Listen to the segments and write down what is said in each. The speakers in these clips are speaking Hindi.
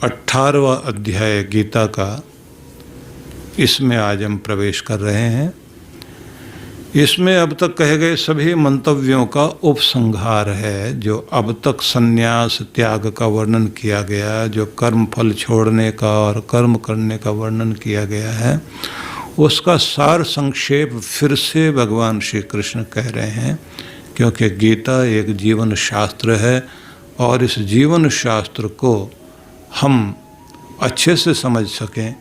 18वां अध्याय गीता का, इसमें आज हम प्रवेश कर रहे हैं। इसमें अब तक कहे गए सभी मंतव्यों का उपसंहार है। जो अब तक संन्यास त्याग का वर्णन किया गया, जो कर्म फल छोड़ने का और कर्म करने का वर्णन किया गया है, उसका सार संक्षेप फिर से भगवान श्री कृष्ण कह रहे हैं। क्योंकि गीता एक जीवन शास्त्र है और इस जीवन शास्त्र को हम अच्छे से समझ सकें,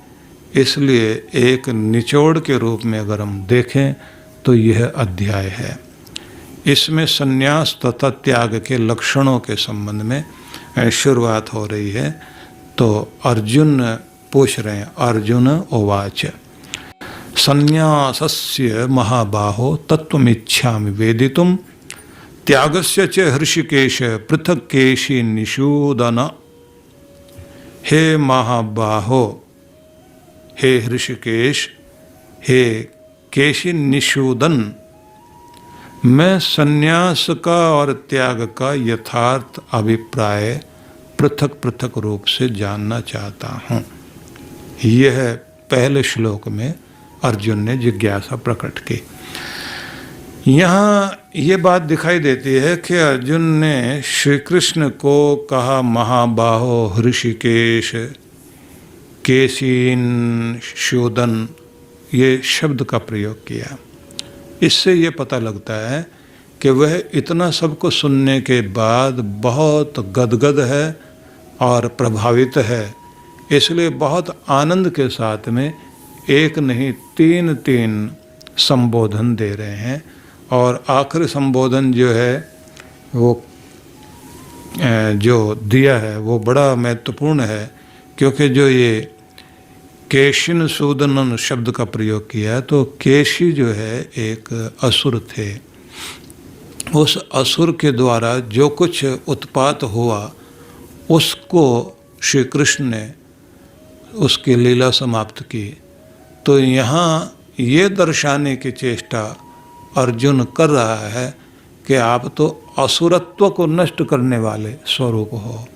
इसलिए एक निचोड़ के रूप में अगर हम देखें तो यह अध्याय है। इसमें संन्यास तथा त्याग के लक्षणों के संबंध में शुरुआत हो रही है। तो अर्जुन पूछ रहे हैं, अर्जुन उवाच संन्यासस्य महाबाहो तत्त्वमिच्छामि वेदितुम त्यागस्य च हृषिकेश पृथक् केशि निषूदन। हे महाबाहो, हे हृषिकेश, हे केशि निषूदन, मैं संन्यास का और त्याग का यथार्थ अभिप्राय पृथक पृथक रूप से जानना चाहता हूँ। यह पहले श्लोक में अर्जुन ने जिज्ञासा प्रकट की। यहाँ ये बात दिखाई देती है कि अर्जुन ने श्री कृष्ण को कहा महाबाहो, हृषिकेश, केशीन शूदन, ये शब्द का प्रयोग किया। इससे ये पता लगता है कि वह इतना सबको सुनने के बाद बहुत गदगद है और प्रभावित है। इसलिए बहुत आनंद के साथ में एक नहीं तीन संबोधन दे रहे हैं। और आखिरी संबोधन जो है वो जो दिया है वो बड़ा महत्वपूर्ण है। क्योंकि जो ये केशिन सूदनन शब्द का प्रयोग किया, तो केशी जो है एक असुर थे। उस असुर के द्वारा जो कुछ उत्पात हुआ उसको श्री कृष्ण ने उसकी लीला समाप्त की। तो यहाँ ये दर्शाने की चेष्टा अर्जुन कर रहा है कि आप तो असुरत्व को नष्ट करने वाले स्वरूप हो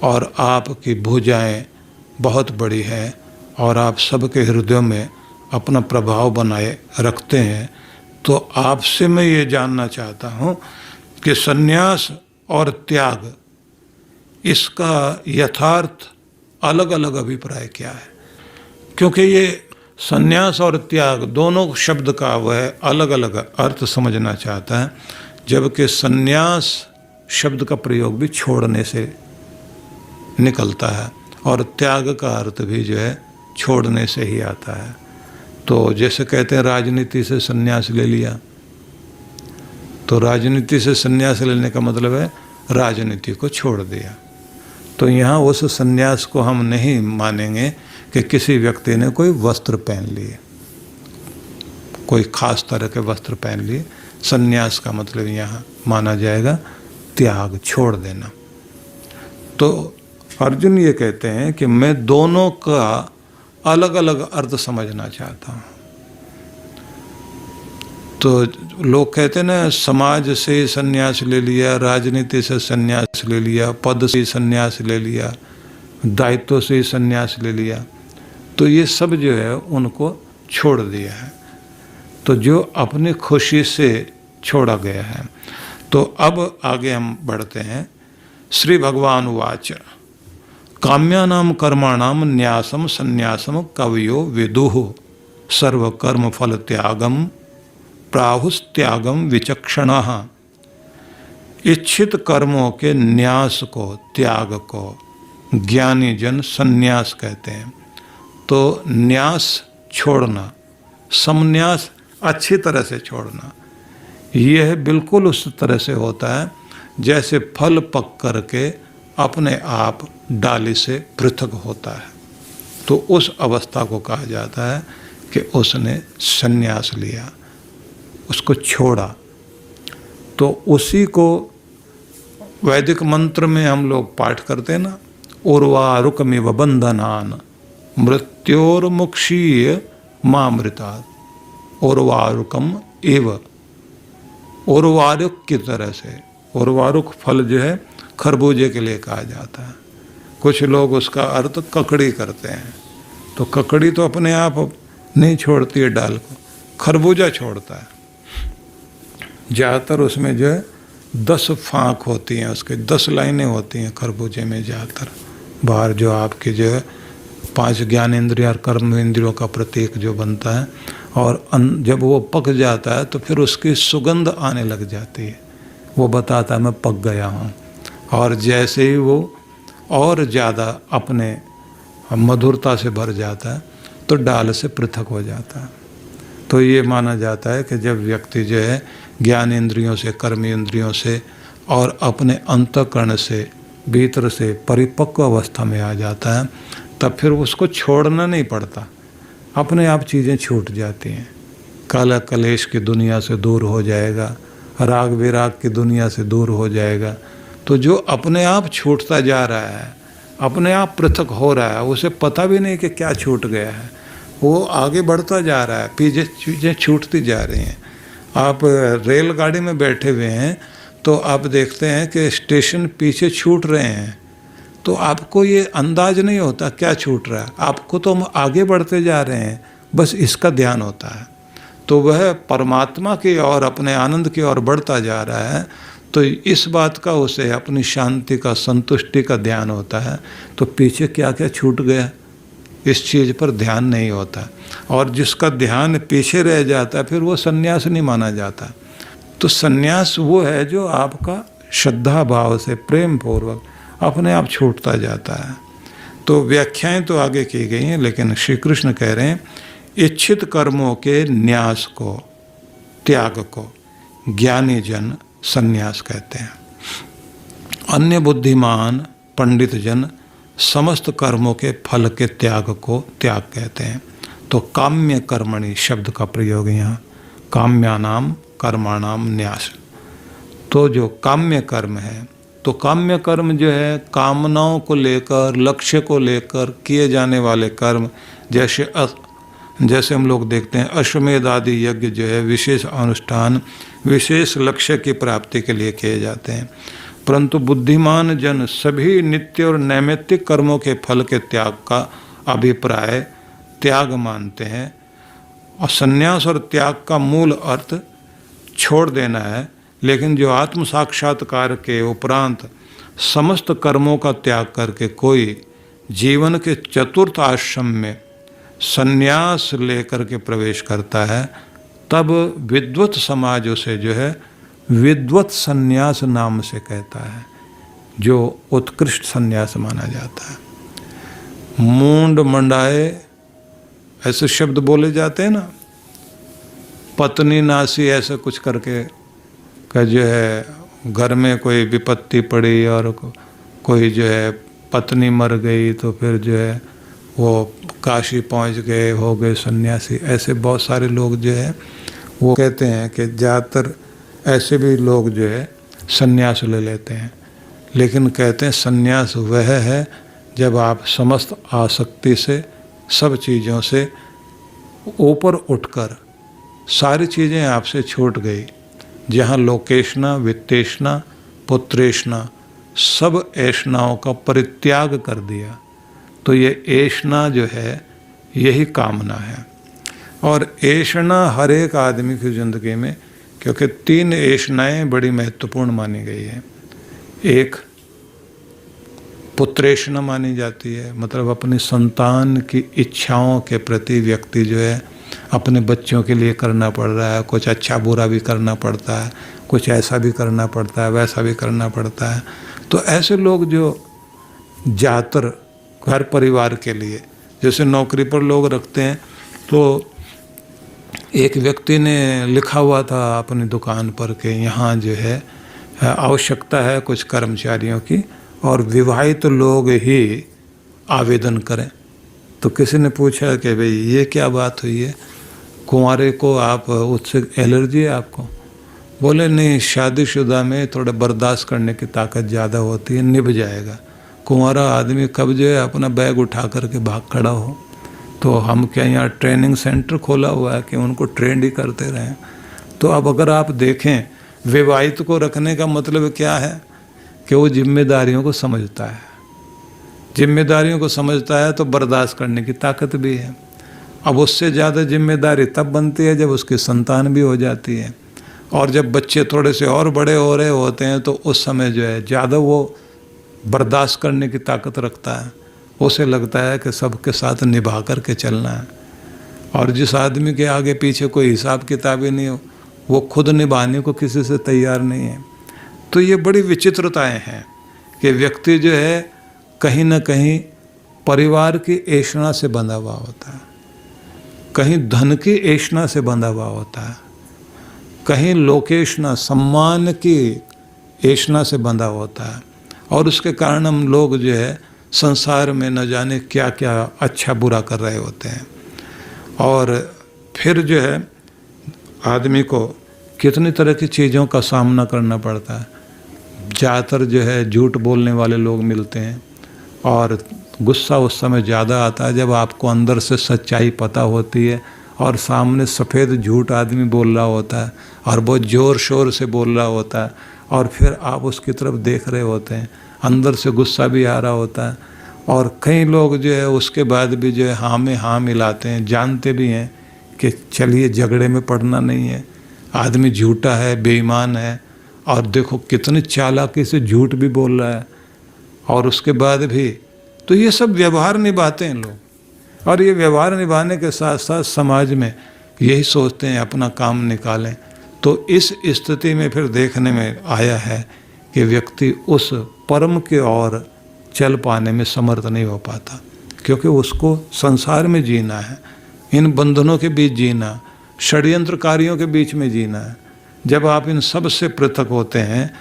और आपकी भुजाएं बहुत बड़ी हैं और आप सबके हृदयों में अपना प्रभाव बनाए रखते हैं। तो आपसे मैं ये जानना चाहता हूँ कि संन्यास और त्याग, इसका यथार्थ अलग अलग अभिप्राय क्या है। क्योंकि ये संन्यास और त्याग दोनों शब्द का वह अलग अलग अर्थ समझना चाहता है, जबकि संन्यास शब्द का प्रयोग भी छोड़ने से निकलता है और त्याग का अर्थ भी जो है छोड़ने से ही आता है। तो जैसे कहते हैं राजनीति से संन्यास ले लिया, तो राजनीति से संन्यास लेने का मतलब है राजनीति को छोड़ दिया। तो यहाँ उस संन्यास को हम नहीं मानेंगे कि किसी व्यक्ति ने कोई वस्त्र पहन लिए, कोई खास तरह के वस्त्र पहन लिए। संन्यास का मतलब यहाँ माना जाएगा त्याग, छोड़ देना। तो अर्जुन ये कहते हैं कि मैं दोनों का अलग अलग अर्थ समझना चाहता हूँ। तो लोग कहते हैं ना, समाज से संन्यास ले लिया, राजनीति से संन्यास ले लिया, पद से संन्यास ले लिया, दायित्व से संन्यास ले लिया। तो ये सब जो है उनको छोड़ दिया है। तो जो अपनी खुशी से छोड़ा गया है। तो अब आगे हम बढ़ते हैं। श्री भगवान वाच काम्यानाम कर्माणाम न्यासम संन्यासम कवयो विदुः सर्वकर्म फल त्यागम प्राहुस्त्यागम विचक्षणः। इच्छित कर्मों के न्यास को, त्याग को ज्ञानी जन संन्यास कहते हैं। तो न्यास छोड़ना, समन्यास अच्छी तरह से छोड़ना, यह बिल्कुल उस तरह से होता है जैसे फल पक करके अपने आप डाली से पृथक होता है। तो उस अवस्था को कहा जाता है कि उसने संन्यास लिया, उसको छोड़ा। तो उसी को वैदिक मंत्र में हम लोग पाठ करते हैं ना, उर्वारुकमिव बंधनान मृत्योर्मुक्षीय मामृतात्। उर्वारुकम एव, उर्वारुक की तरह से, उर्वारुक फल जो है खरबूजे के लिए कहा जाता है। कुछ लोग उसका अर्थ ककड़ी करते हैं। तो ककड़ी तो अपने आप नहीं छोड़ती है डाल को, खरबूजा छोड़ता है। ज़्यादातर उसमें जो है 10 फाँक होती हैं, उसके 10 लाइनें होती हैं खरबूजे में ज़्यादातर। बाहर जो आपके जो है 5 ज्ञानेंद्रिय और कर्म इंद्रियों का प्रतीक जो बनता है, और जब वो पक जाता है तो फिर उसकी सुगंध आने लग जाती है, वो बताता है मैं पक गया हूँ। और जैसे ही वो और ज़्यादा अपने मधुरता से भर जाता है तो डाल से पृथक हो जाता है। तो ये माना जाता है कि जब व्यक्ति जो है ज्ञान इंद्रियों से, कर्म इंद्रियों से और अपने अंतःकरण से, भीतर से परिपक्व अवस्था में आ जाता है, तब फिर उसको छोड़ना नहीं पड़ता, अपने आप चीज़ें छूट जाती हैं। काला कलेश की दुनिया से दूर हो जाएगा, राग विराग की दुनिया से दूर हो जाएगा। तो जो अपने आप छूटता जा रहा है, अपने आप पृथक हो रहा है, उसे पता भी नहीं कि क्या छूट गया है, वो आगे बढ़ता जा रहा है, पीछे चीज़ें छूटती जा रही हैं। आप रेलगाड़ी में बैठे हुए हैं तो आप देखते हैं कि स्टेशन पीछे छूट रहे हैं, तो आपको ये अंदाज नहीं होता क्या छूट रहा है, आपको तो हम आगे बढ़ते जा रहे हैं, बस इसका ध्यान होता है। तो वह परमात्मा की ओर, अपने आनंद की ओर बढ़ता जा रहा है। तो इस बात का उसे अपनी शांति का, संतुष्टि का ध्यान होता है। तो पीछे क्या क्या छूट गया इस चीज़ पर ध्यान नहीं होता। और जिसका ध्यान पीछे रह जाता है फिर वो सन्यास नहीं माना जाता। तो सन्यास वो है जो आपका श्रद्धा भाव से, प्रेम पूर्वक अपने आप छूटता जाता है। तो व्याख्याएं तो आगे की गई हैं, लेकिन श्री कृष्ण कह रहे हैं इच्छित कर्मों के न्यास को, त्याग को ज्ञानी जन सन्यास कहते हैं। अन्य बुद्धिमान पंडित जन समस्त कर्मों के फल के त्याग को त्याग कहते हैं। तो काम्य कर्मणि शब्द का प्रयोग यहाँ, काम्यानाम कर्माणाम न्यास। तो जो काम्य कर्म है, तो काम्य कर्म जो है कामनाओं को लेकर, लक्ष्य को लेकर किए जाने वाले कर्म, जैसे हम लोग देखते हैं अश्वमेध आदि यज्ञ जो है विशेष अनुष्ठान, विशेष लक्ष्य की प्राप्ति के लिए किए जाते हैं। परंतु बुद्धिमान जन सभी नित्य और नैमित्तिक कर्मों के फल के त्याग का अभिप्राय त्याग मानते हैं। और संन्यास और त्याग का मूल अर्थ छोड़ देना है, लेकिन जो आत्म साक्षात्कार के उपरांत समस्त कर्मों का त्याग करके कोई जीवन के चतुर्थ आश्रम में संन्यास लेकर के प्रवेश करता है, तब विद्वत समाज उसे जो है विद्वत संन्यास नाम से कहता है, जो उत्कृष्ट संन्यास माना जाता है। मूंड मंडाए ऐसे शब्द बोले जाते हैं ना, पत्नी नासी ऐसा कुछ करके का जो है घर में कोई विपत्ति पड़ी और कोई जो है पत्नी मर गई तो फिर जो है वो काशी पहुंच गए, हो गए सन्यासी। ऐसे बहुत सारे लोग जो है वो कहते हैं कि ज़्यादातर ऐसे भी लोग जो है सन्यास ले लेते हैं, लेकिन कहते हैं सन्यास वह है जब आप समस्त आसक्ति से, सब चीज़ों से ऊपर उठकर सारी चीज़ें आपसे छूट गई, जहाँ लोकेशना, वित्तेषणा, पुत्रेषणा, सब ऐषणाओं का परित्याग कर दिया। तो ये ऐषणा जो है यही कामना है। और ऐषणा हर एक आदमी की ज़िंदगी में, क्योंकि 3 ऐषणाएँ बड़ी महत्वपूर्ण मानी गई है। एक पुत्रेषणा मानी जाती है, मतलब अपनी संतान की इच्छाओं के प्रति व्यक्ति जो है अपने बच्चों के लिए करना पड़ रहा है, कुछ अच्छा बुरा भी करना पड़ता है, कुछ ऐसा भी करना पड़ता है, वैसा भी करना पड़ता है। तो ऐसे लोग जो ज़्यादातर घर परिवार के लिए, जैसे नौकरी पर लोग रखते हैं, तो एक व्यक्ति ने लिखा हुआ था अपनी दुकान पर कि यहाँ जो है आवश्यकता है कुछ कर्मचारियों की और विवाहित लोग ही आवेदन करें। तो किसी ने पूछा कि भाई ये क्या बात हुई है, कुंवारे को आप उससे एलर्जी है आपको? बोले नहीं, शादीशुदा में थोड़ा बर्दाश्त करने की ताकत ज़्यादा होती है, निभ जाएगा। कुंवारा आदमी कब जो है अपना बैग उठा करके भाग खड़ा हो। तो हम क्या यहाँ ट्रेनिंग सेंटर खोला हुआ है कि उनको ट्रेंड ही करते रहें? तो अब अगर आप देखें, विवाहित को रखने का मतलब क्या है कि वो जिम्मेदारियों को समझता है, जिम्मेदारियों को समझता है तो बर्दाश्त करने की ताकत भी है। अब उससे ज़्यादा जिम्मेदारी तब बनती है जब उसकी संतान भी हो जाती है, और जब बच्चे थोड़े से और बड़े हो रहे होते हैं तो उस समय जो है ज़्यादा वो बर्दाश्त करने की ताकत रखता है। उसे लगता है कि सबके साथ निभा करके चलना है, और जिस आदमी के आगे पीछे कोई हिसाब किताब ही नहीं हो, वो खुद निभाने को किसी से तैयार नहीं है। तो ये बड़ी विचित्रताएं हैं कि व्यक्ति जो है कहीं ना कहीं परिवार की ऐशना से बंधा हुआ होता है, कहीं धन की ऐशना से बंधा हुआ होता है, कहीं लोकेशना सम्मान की ऐशना से बंधा होता है, और उसके कारण हम लोग जो है संसार में न जाने क्या क्या अच्छा बुरा कर रहे होते हैं। और फिर जो है आदमी को कितनी तरह की चीज़ों का सामना करना पड़ता है। ज़्यादातर जो है झूठ बोलने वाले लोग मिलते हैं, और गुस्सा उस समय ज़्यादा आता है जब आपको अंदर से सच्चाई पता होती है और सामने सफ़ेद झूठ आदमी बोल रहा होता है और बहुत ज़ोर शोर से बोल रहा होता है, और फिर आप उसकी तरफ देख रहे होते हैं, अंदर से गुस्सा भी आ रहा होता है। और कई लोग जो है उसके बाद भी जो है हाँ में हाँ मिलाते हैं, जानते भी हैं कि चलिए झगड़े में पड़ना नहीं है, आदमी झूठा है, बेईमान है, और देखो कितनी चालाकी से झूठ भी बोल रहा है, और उसके बाद भी तो ये सब व्यवहार निभाते हैं लोग। और ये व्यवहार निभाने के साथ साथ समाज में यही सोचते हैं अपना काम निकालें। तो इस स्थिति में फिर देखने में आया है कि व्यक्ति उस परम की ओर चल पाने में समर्थ नहीं हो पाता, क्योंकि उसको संसार में जीना है, इन बंधनों के बीच जीना, षड्यंत्रकारियों के बीच में जीना है। जब आप इन सब से पृथक होते हैं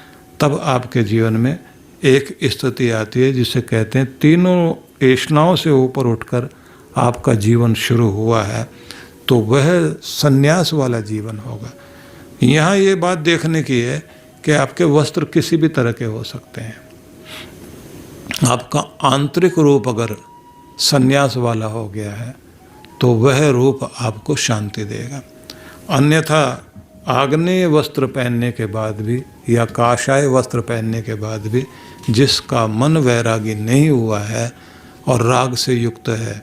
तब आपके जीवन में एक स्थिति आती है जिसे कहते हैं तीनों ऐशनाओं से ऊपर उठकर आपका जीवन शुरू हुआ है, तो वह संन्यास वाला जीवन होगा। यहाँ ये बात देखने की है कि आपके वस्त्र किसी भी तरह के हो सकते हैं, आपका आंतरिक रूप अगर संन्यास वाला हो गया है तो वह रूप आपको शांति देगा। अन्यथा आग्नेय वस्त्र पहनने के बाद भी या काषाय वस्त्र पहनने के बाद भी जिसका मन वैरागी नहीं हुआ है और राग से युक्त है,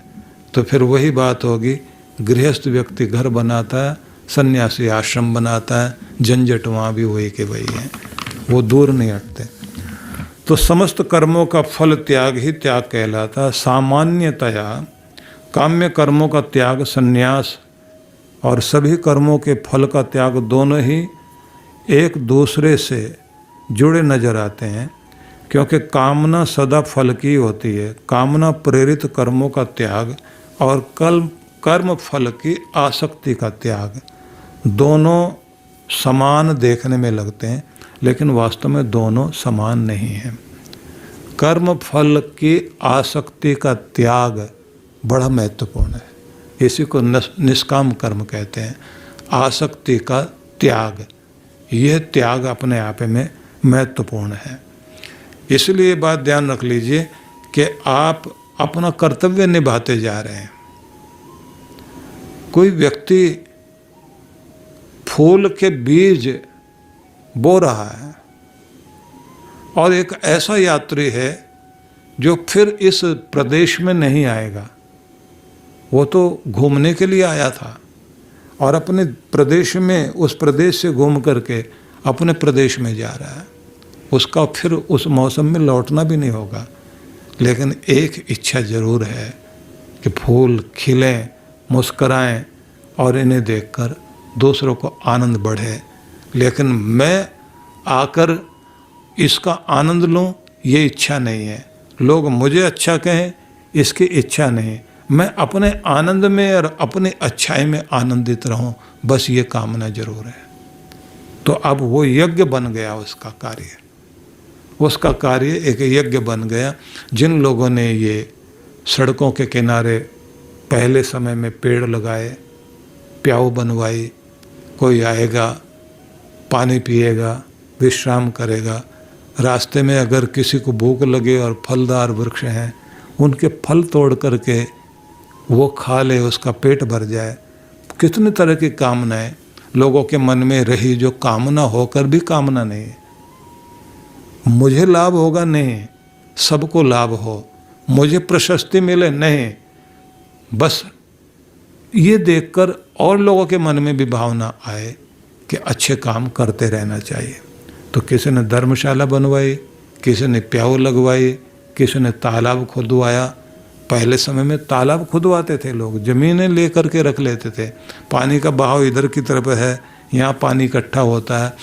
तो फिर वही बात होगी, गृहस्थ व्यक्ति घर बनाता है, सन्यासी आश्रम बनाता है, झंझट वहाँ भी वही के वही है, वो दूर नहीं हटते। तो समस्त कर्मों का फल त्याग ही त्याग कहलाता है। सामान्यतया काम्य कर्मों का त्याग सन्यास और सभी कर्मों के फल का त्याग दोनों ही एक दूसरे से जुड़े नजर आते हैं, क्योंकि कामना सदा फल की होती है। कामना प्रेरित कर्मों का त्याग और कर्म फल की आसक्ति का त्याग दोनों समान देखने में लगते हैं, लेकिन वास्तव में दोनों समान नहीं हैं। कर्म फल की आसक्ति का त्याग बड़ा महत्वपूर्ण है, इसी को निष्काम कर्म कहते हैं। आसक्ति का त्याग, यह त्याग अपने आप में महत्वपूर्ण है। इसलिए बात ध्यान रख लीजिए कि आप अपना कर्तव्य निभाते जा रहे हैं। कोई व्यक्ति फूल के बीज बो रहा है और एक ऐसा यात्री है जो फिर इस प्रदेश में नहीं आएगा, वो तो घूमने के लिए आया था और अपने प्रदेश में उस प्रदेश से घूम करके अपने प्रदेश में जा रहा है, उसका फिर उस मौसम में लौटना भी नहीं होगा। लेकिन एक इच्छा ज़रूर है कि फूल खिलें, मुस्कराएं और इन्हें देखकर दूसरों को आनंद बढ़े। लेकिन मैं आकर इसका आनंद लूं, ये इच्छा नहीं है। लोग मुझे अच्छा कहें, इसकी इच्छा नहीं। मैं अपने आनंद में और अपनी अच्छाई में आनंदित रहूं, बस ये कामना जरूर है। तो अब वो यज्ञ बन गया, उसका कार्य एक यज्ञ बन गया। जिन लोगों ने ये सड़कों के किनारे पहले समय में पेड़ लगाए, प्याऊ बनवाई, कोई आएगा, पानी पिएगा, विश्राम करेगा, रास्ते में अगर किसी को भूख लगे और फलदार वृक्ष हैं, उनके फल तोड़ करके वो खा ले, उसका पेट भर जाए। कितनी तरह की कामनाएं लोगों के मन में रही, जो कामना होकर भी कामना नहीं। मुझे लाभ होगा नहीं, सबको लाभ हो, मुझे प्रशस्ति मिले, नहीं, बस ये देखकर और लोगों के मन में भी भावना आए कि अच्छे काम करते रहना चाहिए। तो किसी ने धर्मशाला बनवाई, किसी ने प्याऊ लगवाई, किसी ने तालाब खुदवाया। पहले समय में तालाब खुदवाते थे लोग, ज़मीनें लेकर के रख लेते थे। पानी का बहाव इधर की तरफ है, यहाँ पानी इकट्ठा होता है,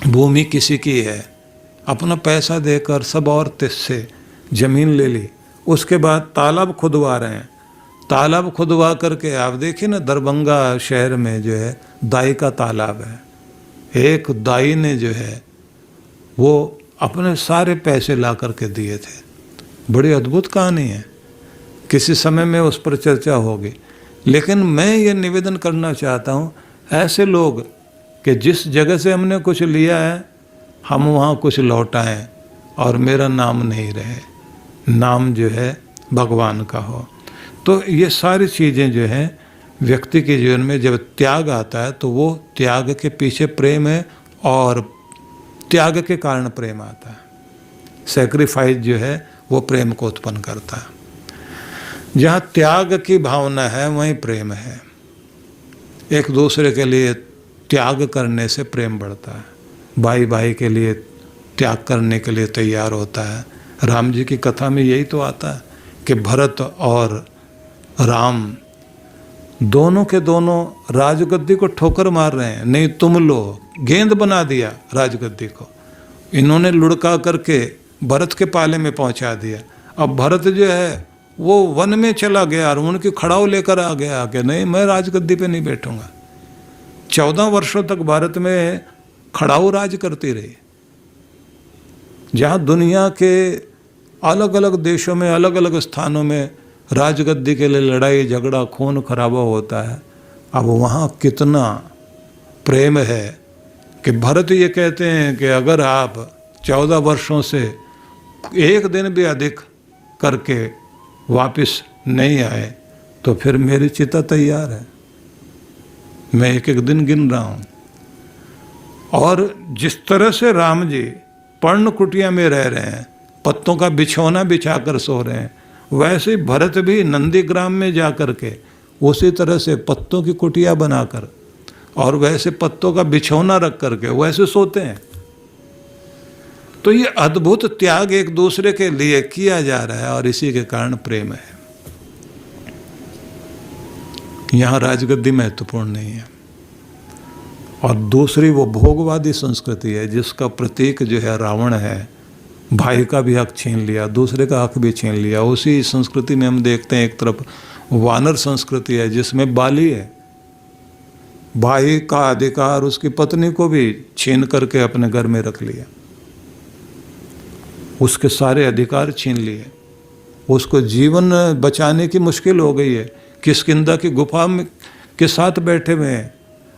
भूमि किसी की है, अपना पैसा देकर सब और से ज़मीन ले ली। उसके बाद तालाब खुदवा रहे हैं। तालाब खुदवा करके आप देखिए ना, दरभंगा शहर में जो है दाई का तालाब है। एक दाई ने जो है वो अपने सारे पैसे ला करके दिए थे। बड़ी अद्भुत कहानी है, किसी समय में उस पर चर्चा होगी। लेकिन मैं ये निवेदन करना चाहता हूँ, ऐसे लोग कि जिस जगह से हमने कुछ लिया है हम वहाँ कुछ लौटाएं और मेरा नाम नहीं रहे, नाम जो है भगवान का हो। तो ये सारी चीज़ें जो हैं व्यक्ति के जीवन में जब त्याग आता है तो वो त्याग के पीछे प्रेम है और त्याग के कारण प्रेम आता है। सैक्रिफाइस जो है वो प्रेम को उत्पन्न करता है। जहाँ त्याग की भावना है वहीं प्रेम है। एक दूसरे के लिए त्याग करने से प्रेम बढ़ता है। भाई भाई के लिए त्याग करने के लिए तैयार होता है। राम जी की कथा में यही तो आता है कि भरत और राम दोनों के दोनों राजगद्दी को ठोकर मार रहे हैं, नहीं तुम लो, गेंद बना दिया राजगद्दी को। इन्होंने लुढ़का करके भरत के पाले में पहुंचा दिया। अब भरत जो है वो वन में चला गया और उनकी खड़ाऊ लेकर आ गया कि नहीं, मैं राजगद्दी पे नहीं बैठूंगा। 14 वर्षों तक भारत में खड़ाऊ राज करती रही। जहाँ दुनिया के अलग अलग देशों में अलग अलग स्थानों में राजगद्दी के लिए लड़ाई झगड़ा खून खराबा होता है, अब वहाँ कितना प्रेम है कि भरत ये कहते हैं कि अगर आप 14 वर्षों से एक दिन भी अधिक करके वापस नहीं आए तो फिर मेरी चिता तैयार है, मैं एक एक दिन गिन रहा हूँ। और जिस तरह से राम जी पर्ण कुटिया में रह रहे हैं, पत्तों का बिछौना बिछा कर सो रहे हैं, वैसे भरत भी नंदीग्राम में जा कर के उसी तरह से पत्तों की कुटिया बनाकर और वैसे पत्तों का बिछौना रख करके वैसे सोते हैं। तो ये अद्भुत त्याग एक दूसरे के लिए किया जा रहा है और इसी के कारण प्रेम है। यहाँ राजगद्दी महत्वपूर्ण नहीं है। और दूसरी वो भोगवादी संस्कृति है जिसका प्रतीक जो है रावण है। भाई का भी हक छीन लिया, दूसरे का हक भी छीन लिया। उसी संस्कृति में हम देखते हैं एक तरफ वानर संस्कृति है जिसमें बाली है, भाई का अधिकार उसकी पत्नी को भी छीन करके अपने घर में रख लिया, उसके सारे अधिकार छीन लिए, उसको जीवन बचाने की मुश्किल हो गई है, किष्किंधा की गुफा में के साथ बैठे हुए हैं।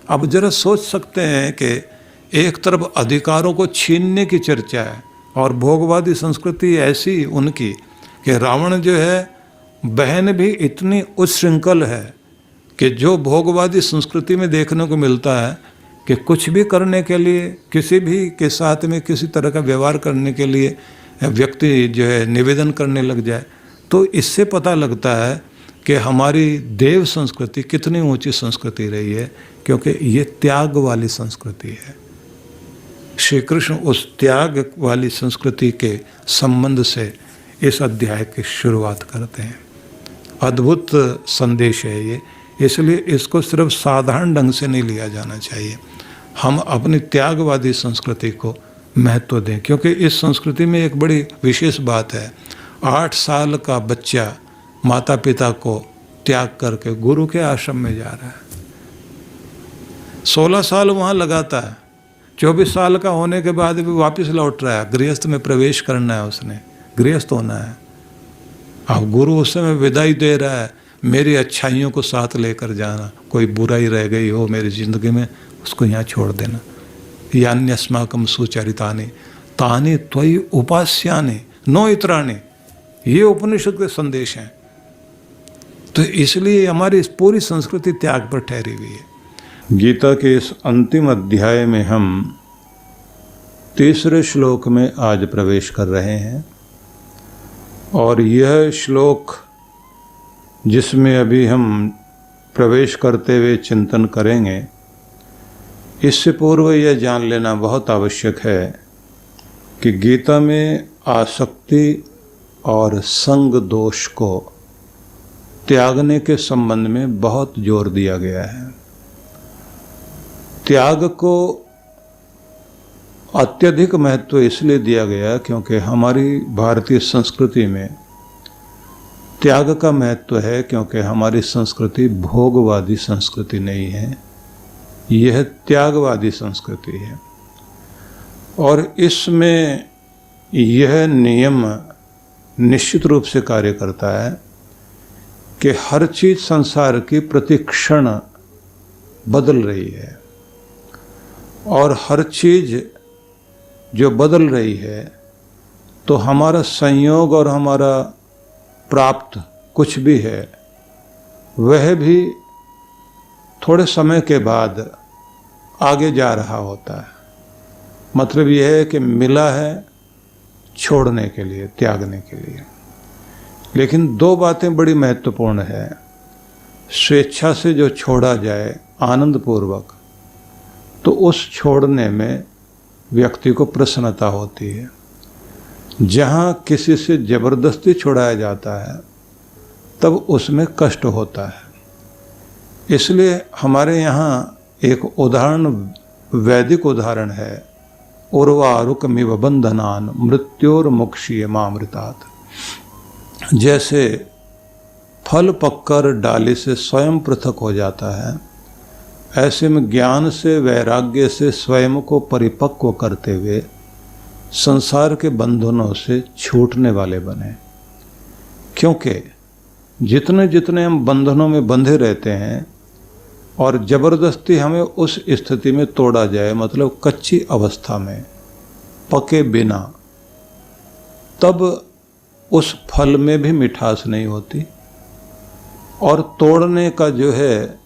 अब जरा सोच सकते हैं कि एक तरफ अधिकारों को छीनने की चर्चा है और भोगवादी संस्कृति ऐसी उनकी कि रावण जो है बहन भी इतनी उच्छृंखल है कि जो भोगवादी संस्कृति में देखने को मिलता है कि कुछ भी करने के लिए, किसी भी के साथ में किसी तरह का व्यवहार करने के लिए व्यक्ति जो है निवेदन करने लग जाए, तो इससे पता लगता है कि हमारी देव संस्कृति कितनी ऊंची संस्कृति रही है, क्योंकि ये त्याग वाली संस्कृति है। श्री कृष्ण उस त्याग वाली संस्कृति के संबंध से इस अध्याय की शुरुआत करते हैं। अद्भुत संदेश है ये, इसलिए इसको सिर्फ साधारण ढंग से नहीं लिया जाना चाहिए। हम अपनी त्यागवादी संस्कृति को महत्व दें, क्योंकि इस संस्कृति में एक बड़ी विशेष बात है। 8 साल का बच्चा माता पिता को त्याग करके गुरु के आश्रम में जा रहा है, 16 साल वहाँ लगाता है, 24 साल का होने के बाद भी वापस लौट रहा है, गृहस्थ में प्रवेश करना है, उसने गृहस्थ होना है। अब गुरु उस समय विदाई दे रहा है, मेरी अच्छाइयों को साथ लेकर जाना, कोई बुराई रह गई हो मेरी ज़िंदगी में उसको यहाँ छोड़ देना। यान्यस्माकं सुचरितानि तानि त्वयि उपास्यानि नो इतराणि, ये उपनिषद के संदेश हैं। तो इसलिए हमारी इस पूरी संस्कृति त्याग पर ठहरी हुई है। गीता के इस अंतिम अध्याय में हम 3रे श्लोक में आज प्रवेश कर रहे हैं और यह श्लोक जिसमें अभी हम प्रवेश करते हुए चिंतन करेंगे, इससे पूर्व यह जान लेना बहुत आवश्यक है कि गीता में आसक्ति और संग दोष को त्यागने के संबंध में बहुत जोर दिया गया है। त्याग को अत्यधिक महत्व इसलिए दिया गया क्योंकि हमारी भारतीय संस्कृति में त्याग का महत्व है, क्योंकि हमारी संस्कृति भोगवादी संस्कृति नहीं है, यह त्यागवादी संस्कृति है। और इसमें यह नियम निश्चित रूप से कार्य करता है कि हर चीज संसार की प्रतिक्षण बदल रही है, और हर चीज जो बदल रही है तो हमारा संयोग और हमारा प्राप्त कुछ भी है वह भी थोड़े समय के बाद आगे जा रहा होता है। मतलब यह है कि मिला है छोड़ने के लिए, त्यागने के लिए। लेकिन दो बातें बड़ी महत्वपूर्ण है। स्वेच्छा से जो छोड़ा जाए आनंद पूर्वक, तो उस छोड़ने में व्यक्ति को प्रसन्नता होती है। जहाँ किसी से जबरदस्ती छुड़ाया जाता है तब उसमें कष्ट होता है। इसलिए हमारे यहाँ एक उदाहरण, वैदिक उदाहरण है, उर्वारुकमिव बंधनान मृत्योर्मुक्षीयमामृतात्। जैसे फल पककर डाली से स्वयं पृथक हो जाता है, ऐसे में ज्ञान से, वैराग्य से स्वयं को परिपक्व करते हुए संसार के बंधनों से छूटने वाले बने। क्योंकि जितने जितने हम बंधनों में बंधे रहते हैं और जबरदस्ती हमें उस स्थिति में तोड़ा जाए, मतलब कच्ची अवस्था में पके बिना, तब उस फल में भी मिठास नहीं होती, और तोड़ने का जो है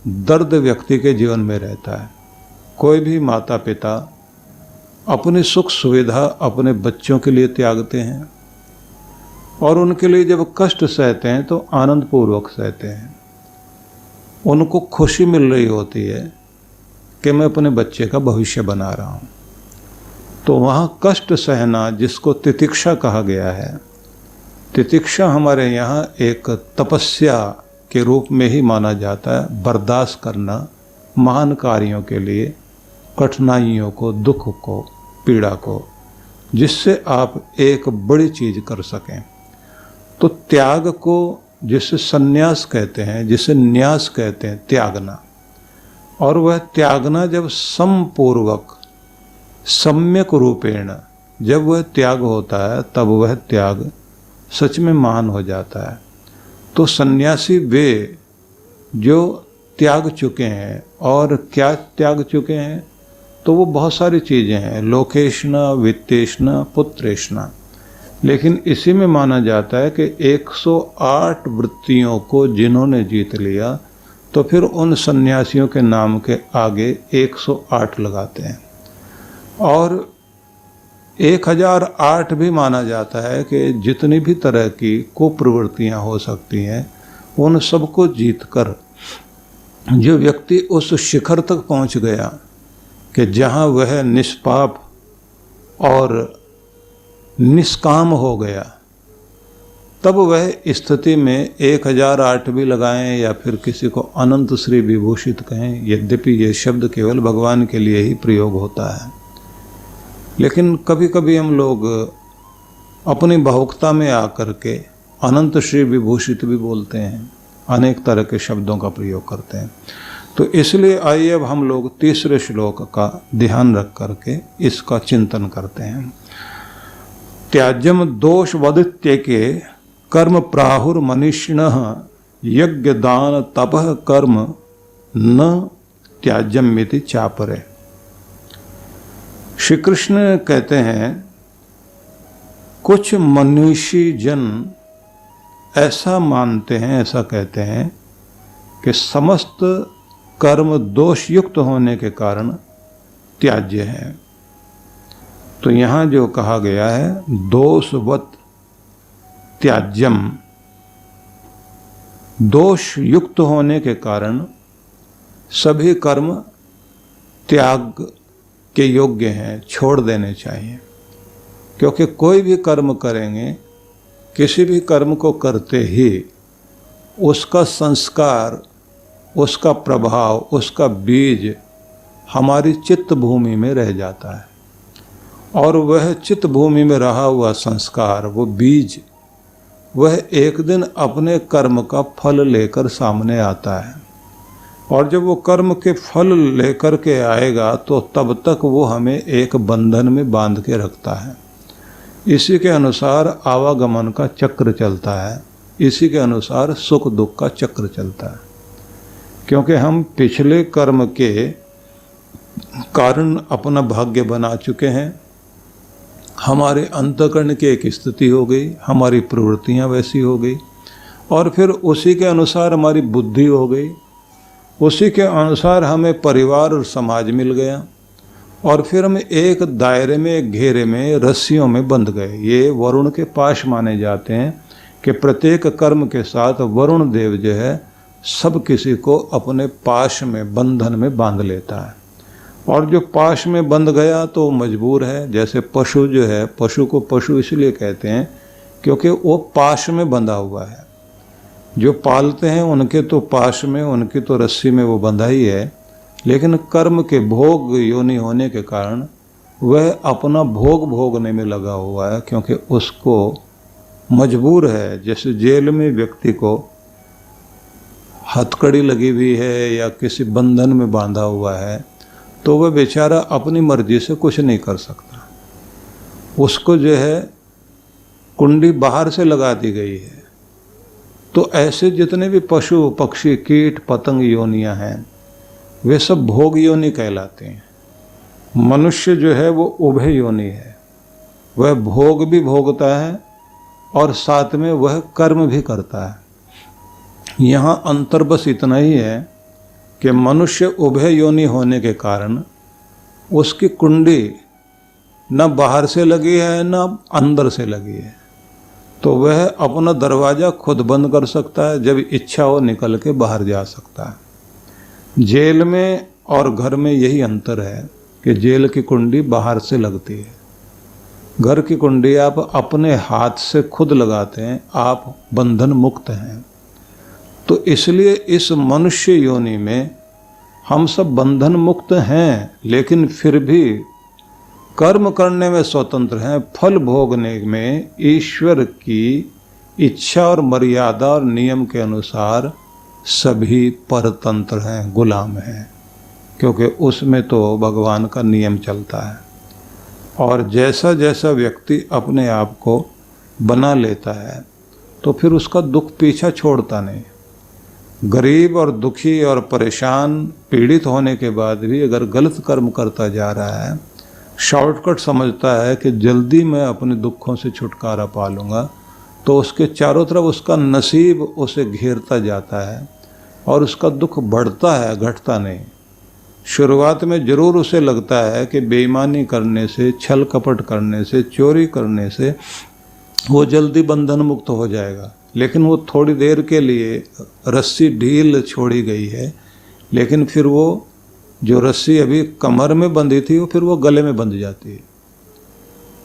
दर्द व्यक्ति के जीवन में रहता है। कोई भी माता पिता अपनी सुख सुविधा अपने बच्चों के लिए त्यागते हैं, और उनके लिए जब कष्ट सहते हैं तो आनंद पूर्वक सहते हैं। उनको खुशी मिल रही होती है कि मैं अपने बच्चे का भविष्य बना रहा हूँ। तो वहाँ कष्ट सहना, जिसको तितिक्षा कहा गया है, तितिक्षा हमारे यहाँ एक तपस्या के रूप में ही माना जाता है। बर्दाश्त करना महान कार्यों के लिए, कठिनाइयों को, दुख को, पीड़ा को, जिससे आप एक बड़ी चीज कर सकें। तो त्याग को जिसे संन्यास कहते हैं, जिसे न्यास कहते हैं, त्यागना। और वह त्यागना जब समपूर्वक, सम्यक रूपेण जब वह त्याग होता है, तब वह त्याग सच में महान हो जाता है। तो सन्यासी वे जो त्याग चुके हैं, और क्या त्याग चुके हैं, तो वो बहुत सारी चीज़ें हैं, लोकेशना, वित्तेशना, पुत्रेशना। लेकिन इसी में माना जाता है कि 108 वृत्तियों को जिन्होंने जीत लिया, तो फिर उन सन्यासियों के नाम के आगे 108 लगाते हैं। और 1008 भी माना जाता है कि जितनी भी तरह की कुप्रवृत्तियाँ हो सकती हैं, उन सबको जीतकर जो व्यक्ति उस शिखर तक पहुँच गया कि जहाँ वह निष्पाप और निष्काम हो गया, तब वह स्थिति में 1008 भी लगाएं या फिर किसी को अनंत श्री विभूषित कहें। यद्यपि ये शब्द केवल भगवान के लिए ही प्रयोग होता है, लेकिन कभी कभी हम लोग अपनी भावुकता में आकर के अनंत श्री विभूषित भी बोलते हैं, अनेक तरह के शब्दों का प्रयोग करते हैं। तो इसलिए आइए अब हम लोग तीसरे श्लोक का ध्यान रख करके इसका चिंतन करते हैं। त्याज्यम दोष वदित्य के कर्म प्राहुर मनीषिणः यज्ञ दान तपः कर्म न त्याज्यम मिति चापरे। श्री कृष्ण कहते हैं, कुछ मनीषी जन ऐसा मानते हैं, ऐसा कहते हैं कि समस्त कर्म दोष युक्त होने के कारण त्याज्य है। तो यहाँ जो कहा गया है दोषवत, त्याज्यम, दोष युक्त होने के कारण सभी कर्म त्याग के योग्य हैं, छोड़ देने चाहिए। क्योंकि कोई भी कर्म करेंगे, किसी भी कर्म को करते ही उसका संस्कार, उसका प्रभाव, उसका बीज हमारी चित्त भूमि में रह जाता है। और वह चित्त भूमि में रहा हुआ संस्कार, वो बीज, वह एक दिन अपने कर्म का फल लेकर सामने आता है। और जब वो कर्म के फल लेकर के आएगा तो तब तक वो हमें एक बंधन में बांध के रखता है। इसी के अनुसार आवागमन का चक्र चलता है, इसी के अनुसार सुख दुख का चक्र चलता है। क्योंकि हम पिछले कर्म के कारण अपना भाग्य बना चुके हैं, हमारे अंतःकरण की एक स्थिति हो गई, हमारी प्रवृत्तियां वैसी हो गई, और फिर उसी के अनुसार हमारी बुद्धि हो गई, उसी के अनुसार हमें परिवार और समाज मिल गया, और फिर हम एक दायरे में, एक घेरे में, रस्सियों में बंध गए। ये वरुण के पाश माने जाते हैं कि प्रत्येक कर्म के साथ वरुण देव जो है सब किसी को अपने पाश में, बंधन में बांध लेता है। और जो पाश में बंध गया तो मजबूर है। जैसे पशु जो है, पशु को पशु इसलिए कहते हैं क्योंकि वो पाश में बंधा हुआ है। जो पालते हैं उनके तो पाश में, उनकी तो रस्सी में वो बंधा ही है, लेकिन कर्म के भोग योनि होने के कारण वह अपना भोग भोगने में लगा हुआ है, क्योंकि उसको मजबूर है। जैसे जेल में व्यक्ति को हथकड़ी लगी हुई है या किसी बंधन में बांधा हुआ है, तो वह बेचारा अपनी मर्जी से कुछ नहीं कर सकता। उसको जो है कुंडी बाहर से लगा दी गई है। तो ऐसे जितने भी पशु पक्षी कीट पतंग योनियां हैं वे सब भोग योनि कहलाते हैं। मनुष्य जो है वो उभय योनि है, वह भोग भी भोगता है और साथ में वह कर्म भी करता है। यहाँ अंतर बस इतना ही है कि मनुष्य उभय योनि होने के कारण उसकी कुंडी न बाहर से लगी है न अंदर से लगी है, तो वह अपना दरवाज़ा खुद बंद कर सकता है, जब इच्छा हो निकल के बाहर जा सकता है। जेल में और घर में यही अंतर है कि जेल की कुंडी बाहर से लगती है, घर की कुंडी आप अपने हाथ से खुद लगाते हैं, आप बंधन मुक्त हैं। तो इसलिए इस मनुष्य योनि में हम सब बंधन मुक्त हैं, लेकिन फिर भी कर्म करने में स्वतंत्र हैं। फल भोगने में ईश्वर की इच्छा और मर्यादा और नियम के अनुसार सभी परतंत्र हैं, गुलाम हैं, क्योंकि उसमें तो भगवान का नियम चलता है। और जैसा जैसा व्यक्ति अपने आप को बना लेता है तो फिर उसका दुख पीछा छोड़ता नहीं। गरीब और दुखी और परेशान पीड़ित होने के बाद भी अगर गलत कर्म करता जा रहा है, शॉर्टकट समझता है कि जल्दी मैं अपने दुखों से छुटकारा पा लूँगा, तो उसके चारों तरफ उसका नसीब उसे घेरता जाता है और उसका दुख बढ़ता है, घटता नहीं। शुरुआत में ज़रूर उसे लगता है कि बेईमानी करने से, छल कपट करने से, चोरी करने से वो जल्दी बंधन मुक्त हो जाएगा, लेकिन वो थोड़ी देर के लिए रस्सी ढील छोड़ी गई है, लेकिन फिर वो जो रस्सी अभी कमर में बंधी थी वो फिर वो गले में बंध जाती है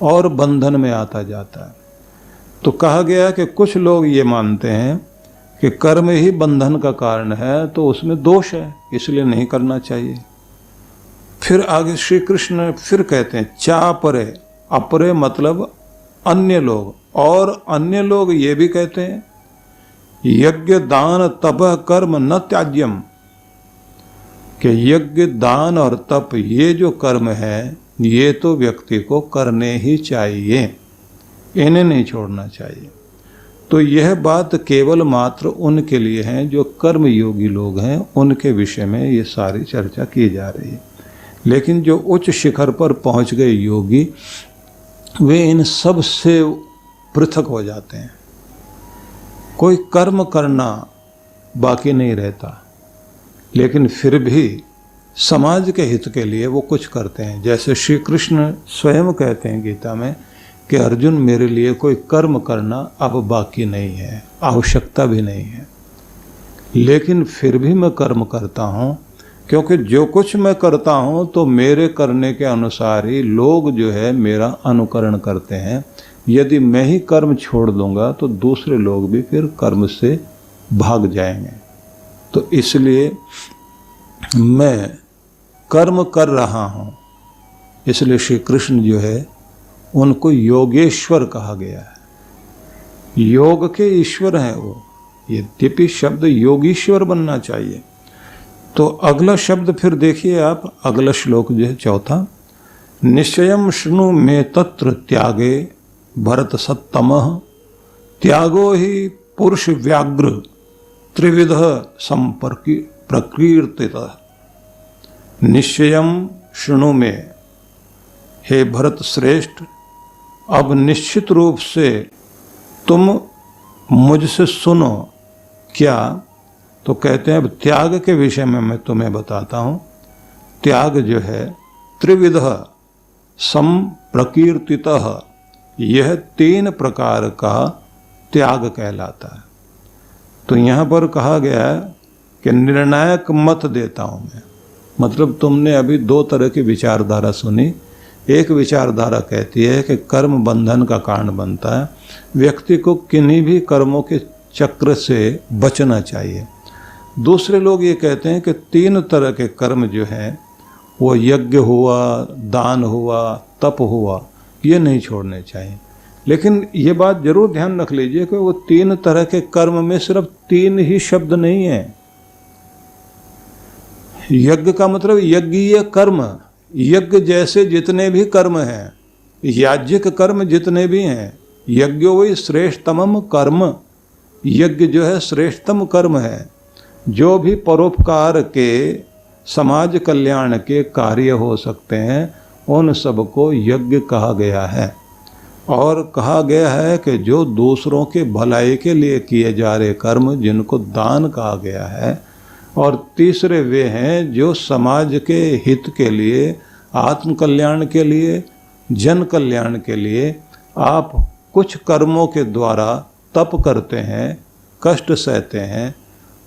और बंधन में आता जाता है। तो कहा गया कि कुछ लोग ये मानते हैं कि कर्म ही बंधन का कारण है, तो उसमें दोष है, इसलिए नहीं करना चाहिए। फिर आगे श्री कृष्ण फिर कहते हैं चापरे, अपरे मतलब अन्य लोग, और अन्य लोग ये भी कहते हैं यज्ञ दान तप कर्म न त्याज्यम, कि यज्ञ दान और तप ये जो कर्म है ये तो व्यक्ति को करने ही चाहिए, इन्हें नहीं छोड़ना चाहिए। तो यह बात केवल मात्र उनके लिए है जो कर्म योगी लोग हैं, उनके विषय में ये सारी चर्चा की जा रही है। लेकिन जो उच्च शिखर पर पहुंच गए योगी, वे इन सब से पृथक हो जाते हैं। कोई कर्म करना बाकी नहीं रहता, लेकिन फिर भी समाज के हित के लिए वो कुछ करते हैं। जैसे श्री कृष्ण स्वयं कहते हैं गीता में कि अर्जुन मेरे लिए कोई कर्म करना अब बाकी नहीं है, आवश्यकता भी नहीं है, लेकिन फिर भी मैं कर्म करता हूँ, क्योंकि जो कुछ मैं करता हूँ तो मेरे करने के अनुसार ही लोग जो है मेरा अनुकरण करते हैं। यदि मैं ही कर्म छोड़ दूंगा तो दूसरे लोग भी फिर कर्म से भाग जाएंगे। तो इसलिए मैं कर्म कर रहा हूँ। इसलिए श्री कृष्ण जो है उनको योगेश्वर कहा गया है। योग के ईश्वर हैं वो। यद्यपि शब्द योगीश्वर बनना चाहिए। तो अगला शब्द फिर देखिए आप, अगला श्लोक जो है चौथा, निश्चयम शृणु मे तत्र त्यागे भरत सत्तमः त्यागो ही पुरुष व्याघ्र त्रिविध संपर्की प्रकीर्तितः। निश्चयम शृणु में, हे भरत श्रेष्ठ, अब निश्चित रूप से तुम मुझसे सुनो। क्या? तो कहते हैं अब त्याग के विषय में मैं तुम्हें बताता हूँ। त्याग जो है त्रिविध संप्रकीर्तितः, यह 3 प्रकार का त्याग कहलाता है। तो यहाँ पर कहा गया है कि निर्णायक मत देता हूँ मैं। मतलब तुमने अभी 2 तरह की विचारधारा सुनी। एक विचारधारा कहती है कि कर्म बंधन का कारण बनता है, व्यक्ति को किन्हीं भी कर्मों के चक्र से बचना चाहिए। दूसरे लोग ये कहते हैं कि 3 तरह के कर्म जो हैं वो यज्ञ हुआ, दान हुआ, तप हुआ, ये नहीं छोड़ने चाहिए। लेकिन ये बात जरूर ध्यान रख लीजिए कि वो 3 तरह के कर्म में सिर्फ 3 ही शब्द नहीं है। यज्ञ का मतलब यज्ञीय कर्म, यज्ञ जैसे जितने भी कर्म हैं, याज्ञिक कर्म जितने भी हैं, यज्ञो वही श्रेष्ठतम कर्म। यज्ञ जो है श्रेष्ठतम कर्म है। जो भी परोपकार के, समाज कल्याण के कार्य हो सकते हैं, उन सबको यज्ञ कहा गया है। और कहा गया है कि जो दूसरों के भलाई के लिए किए जा रहे कर्म, जिनको दान कहा गया है। और तीसरे वे हैं जो समाज के हित के लिए, आत्म कल्याण के लिए, जन कल्याण के लिए आप कुछ कर्मों के द्वारा तप करते हैं, कष्ट सहते हैं,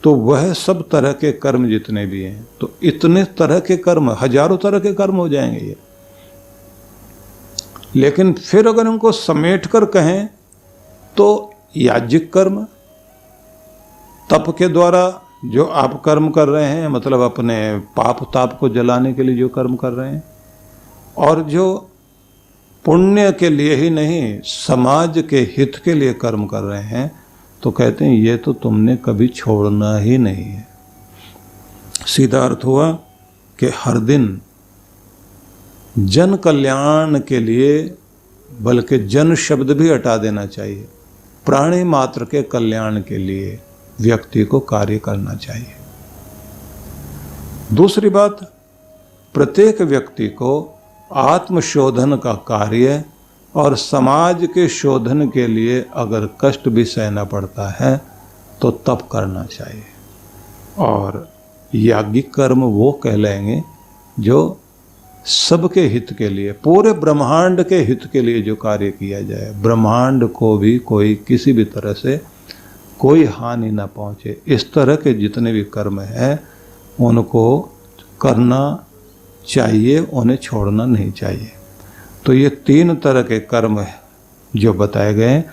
तो वह सब तरह के कर्म जितने भी हैं, तो इतने तरह के कर्म, हजारों तरह के कर्म हो जाएंगे ये। लेकिन फिर अगर उनको समेट कर कहें तो याज्ञिक कर्म, तप के द्वारा जो आप कर्म कर रहे हैं, मतलब अपने पाप ताप को जलाने के लिए जो कर्म कर रहे हैं, और जो पुण्य के लिए ही नहीं समाज के हित के लिए कर्म कर रहे हैं, तो कहते हैं ये तो तुमने कभी छोड़ना ही नहीं है। सीधा अर्थ हुआ कि हर दिन जन कल्याण के लिए, बल्कि जन शब्द भी हटा देना चाहिए, प्राणी मात्र के कल्याण के लिए व्यक्ति को कार्य करना चाहिए। दूसरी बात, प्रत्येक व्यक्ति को आत्मशोधन का कार्य और समाज के शोधन के लिए अगर कष्ट भी सहना पड़ता है तो तप करना चाहिए। और याज्ञिक कर्म वो कहलाएंगे जो सबके हित के लिए, पूरे ब्रह्मांड के हित के लिए जो कार्य किया जाए, ब्रह्मांड को भी कोई किसी भी तरह से कोई हानि ना पहुंचे, इस तरह के जितने भी कर्म हैं उनको करना चाहिए, उन्हें छोड़ना नहीं चाहिए। तो ये 3 तरह के कर्म है जो बताए गए,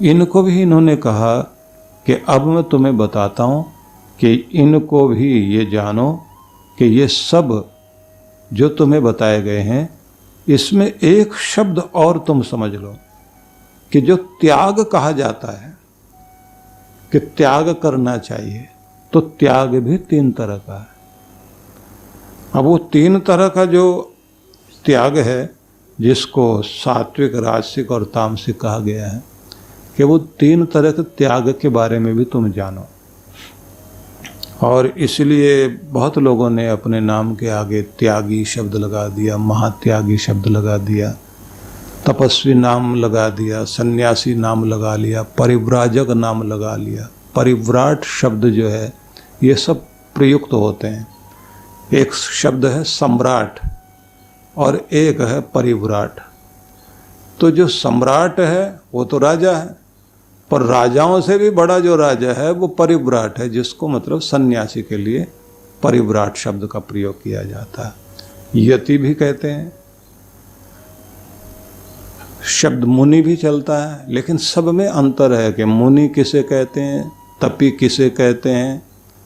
इनको भी इन्होंने कहा कि अब मैं तुम्हें बताता हूँ कि इनको भी ये जानो कि ये सब जो तुम्हें बताए गए हैं, इसमें एक शब्द और तुम समझ लो कि जो त्याग कहा जाता है कि त्याग करना चाहिए, तो त्याग भी 3 तरह का है। अब वो 3 तरह का जो त्याग है, जिसको सात्विक, राजसिक और तामसिक कहा गया है, कि वो 3 तरह के त्याग के बारे में भी तुम जानो। और इसलिए बहुत लोगों ने अपने नाम के आगे त्यागी शब्द लगा दिया, महात्यागी शब्द लगा दिया, तपस्वी नाम लगा दिया, सन्यासी नाम लगा लिया, परिव्राजक नाम लगा लिया। परिव्राट शब्द जो है ये सब प्रयुक्त होते हैं। एक शब्द है सम्राट और एक है परिव्राट। तो जो सम्राट है वो तो राजा है, पर राजाओं से भी बड़ा जो राजा है वो परिव्राट है, जिसको मतलब सन्यासी के लिए परिव्राट शब्द का प्रयोग किया जाता है। यति भी कहते हैं, शब्द मुनि भी चलता है, लेकिन सब में अंतर है कि मुनि किसे कहते हैं, तपी किसे कहते हैं,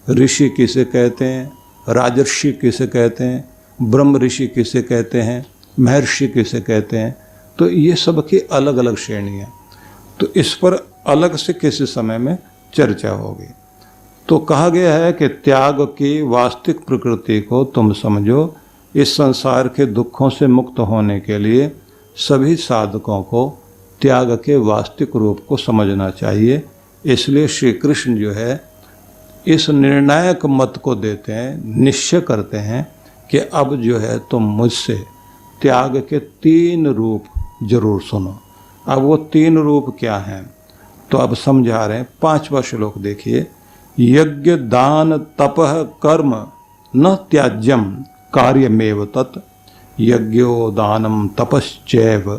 ऋषि किसे कहते हैं, राजर्षि किसे कहते हैं, ब्रह्म ऋषि किसे कहते हैं, महर्षि किसे कहते हैं। तो ये सब की अलग अलग श्रेणी है, तो इस पर अलग से किसी समय में चर्चा होगी। तो कहा गया है कि त्याग की वास्तविक प्रकृति को तुम समझो। इस संसार के दुखों से मुक्त होने के लिए सभी साधकों को त्याग के वास्तविक रूप को समझना चाहिए। इसलिए श्री कृष्ण जो है इस निर्णायक मत को देते हैं, निश्चय करते हैं कि अब जो है तुम मुझसे त्याग के 3 रूप जरूर सुनो। अब वो 3 रूप क्या हैं, तो अब समझा रहे हैं। 5वां श्लोक देखिए, यज्ञ दान तपः कर्म न त्याज्यम कार्यमेव तत् यज्ञो दानम तपश्चैव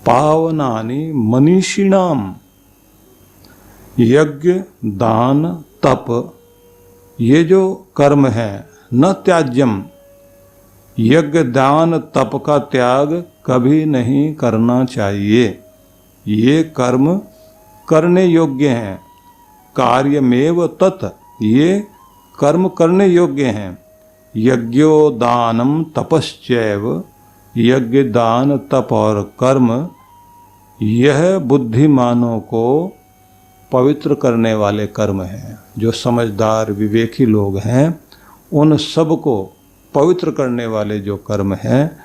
पावनानि मनीषिणाम। यज्ञ दान तप ये जो कर्म है, न त्याज्यम, यज्ञ दान तप का त्याग कभी नहीं करना चाहिए। ये कर्म करने योग्य हैं, कार्यमेव तत्, ये कर्म करने योग्य हैं। यज्ञो दानम तपश्चैव, यज्ञ दान तप और कर्म यह बुद्धिमानों को पवित्र करने वाले कर्म हैं। जो समझदार विवेकी लोग हैं उन सब को पवित्र करने वाले जो कर्म हैं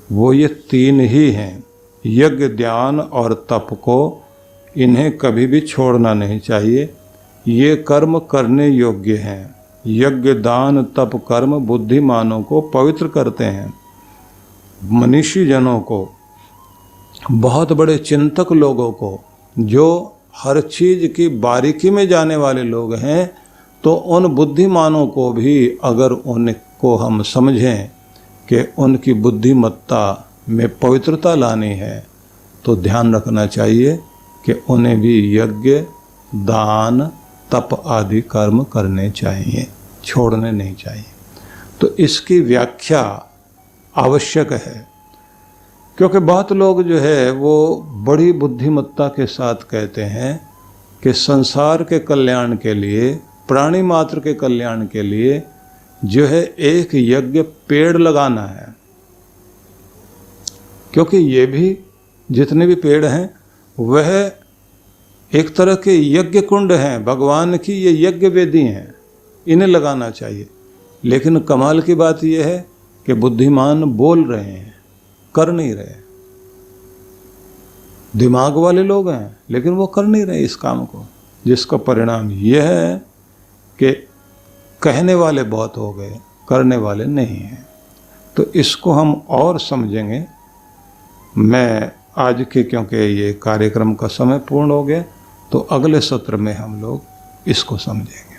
वो ये 3 ही हैं। यज्ञ ध्यान और तप को इन्हें कभी भी छोड़ना नहीं चाहिए। ये कर्म करने योग्य हैं। यज्ञ दान तप कर्म बुद्धिमानों को पवित्र करते हैं। मनीषी जनों को, बहुत बड़े चिंतक लोगों को, जो हर चीज की बारीकी में जाने वाले लोग हैं, तो उन बुद्धिमानों को भी अगर उनको हम समझें कि उनकी बुद्धिमत्ता में पवित्रता लानी है, तो ध्यान रखना चाहिए कि उन्हें भी यज्ञ दान तप आदि कर्म करने चाहिए, छोड़ने नहीं चाहिए। तो इसकी व्याख्या आवश्यक है, क्योंकि बहुत लोग जो है वो बड़ी बुद्धिमत्ता के साथ कहते हैं कि संसार के कल्याण के लिए, प्राणी मात्र के कल्याण के लिए जो है एक यज्ञ पेड़ लगाना है। क्योंकि ये भी, जितने भी पेड़ हैं वह एक तरह के यज्ञ कुंड हैं, भगवान की ये यज्ञ वेदी हैं, इन्हें लगाना चाहिए। लेकिन कमाल की बात यह है कि बुद्धिमान बोल रहे हैं, कर नहीं रहे। दिमाग वाले लोग हैं लेकिन वो कर नहीं रहे इस काम को, जिसका परिणाम यह है कि कहने वाले बहुत हो गए, करने वाले नहीं हैं। तो इसको हम और समझेंगे। मैं आज के, क्योंकि ये कार्यक्रम का समय पूर्ण हो गया, तो अगले सत्र में हम लोग इसको समझेंगे।